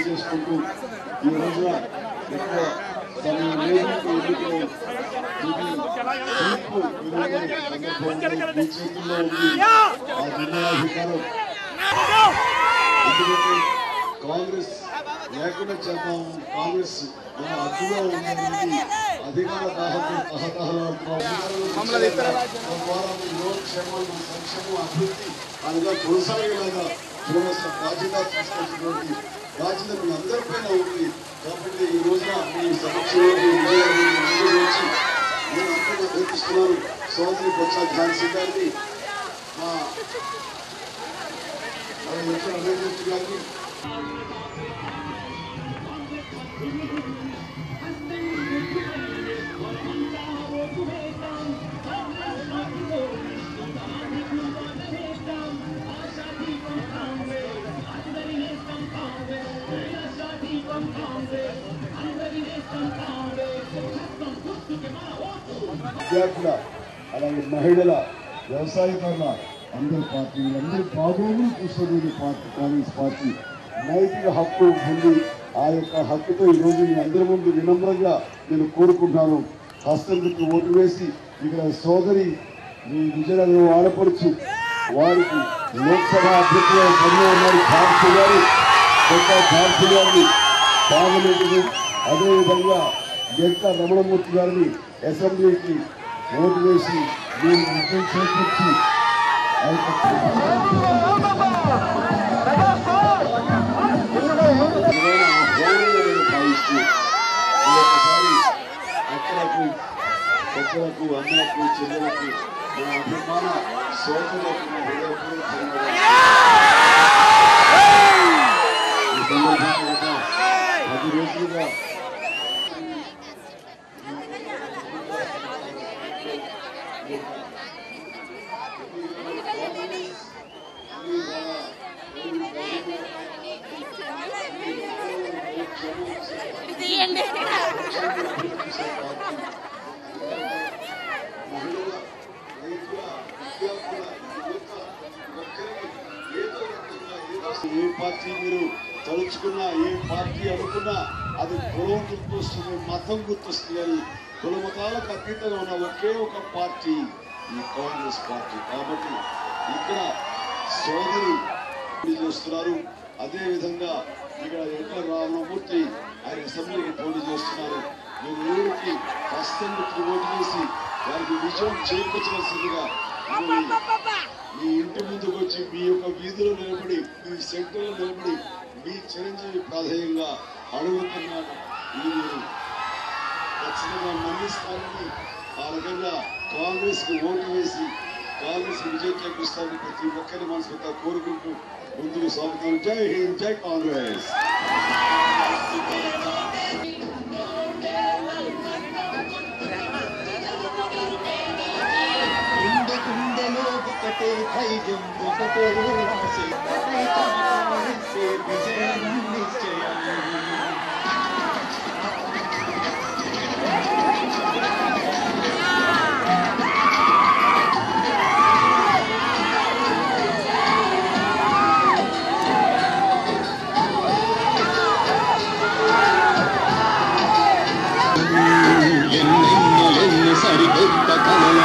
చేసుకుంటూ ఈ రోజున ఎక్కువ సమయం లేదు మీ చేతుల్లో ఉంది ఆ నిర్ణయాధికారం. ఎందుకంటే కాంగ్రెస్ లేకుండా చేద్దాం, కాంగ్రెస్ మన అడ్డుగా ఉందని అధికార యోగక్షేమం సంక్షేమం అభివృద్ధి అనగా కొనసాగేలాగా చూడాల్సిన బాధ్యత తీసుకొచ్చినటువంటి బాధ్యత మీ అందరిపైన ఉంది. కాబట్టి ఈ రోజున మీ సమక్షంలో వచ్చి నేను అంతగా గుర్తిస్తున్నాను సోదరి బొత్స ఝాన్సీ గారిని, మా అమర్నాథ్ గారిని. విద్యార్థుల అలాగే మహిళల వ్యవసాయకరణ అందరి పార్టీలందరి బాగోగులు చూస్తున్న పార్టీ కాంగ్రెస్ పార్టీ నైతిక హక్కు ఉంది. ఆ యొక్క హక్కుతో ఈరోజు మీ అందరి ముందు వినమ్రంగా నేను కోరుకుంటున్నాను. హస్తం గుర్తు ఓటు వేసి ఇక్కడ సోదరి మీ విజయనగరం ఆడపడుచు వారికి లోక్సభ అభ్యర్థిగా పనిలో ఉన్నారు ఝాన్సీ గారు, కొత్త ఝాన్సీ గారిని పార్లమెంటుని, అదేవిధంగా జంట రమణమూర్తి గారిని అసెంబ్లీకి ఓటు వేసి మీరు విజయం చేకూర్చి భావిస్తూ ఒకసారి అక్కలకు పెద్దలకు అమ్మలకు చెల్లెలకు నా అభిమాన సోదరులకు ఈ సందర్భంగా 10 రోజులుగా ఏ పార్టీ మీరు తలుచుకున్నా, ఏ పార్టీ అనుకున్నా అది కులం గుర్తొస్తుంది, మతం గుర్తొస్తుంది. అని కుల మతాలకు అతీతంగా ఉన్న ఒకే ఒక పార్టీ ఈ కాంగ్రెస్ పార్టీ. కాబట్టి ఇక్కడ సోదరి చేస్తున్నారు. అదేవిధంగా ఇక్కడ ఎన్టీ రామమూర్తి ఆయన అసెంబ్లీకి పోటీ చేస్తున్నారు. మీరు ఊరికి హస్తం గుర్తుకు ఓటు వేసి వారికి విజయం చేకూర్చవలసిందిగా మీ ఇంటి ముందుకు వచ్చి మీ యొక్క వీధిలో నిలబడి, మీ సెంటర్లో నిలబడి మీ చిరంజీవి ప్రాధాన్యంగా అడుగుతున్నాను. మీరు ఖచ్చితంగా మన్నిస్తారని, ఆ రకంగా కాంగ్రెస్ కు ఓటు వేసి కాంగ్రెస్ విజయం చేకూరుస్తారని ప్రతి ఒక్కరి మనసుతో కోరుకుంటూ ముందుకు సాగుతాను. జై హింద్, జై కాంగ్రెస్. ఒకటే ధైర్యం, ఒకటే ఆశ, విజయం నిశ్చయం. సరికొత్త కళల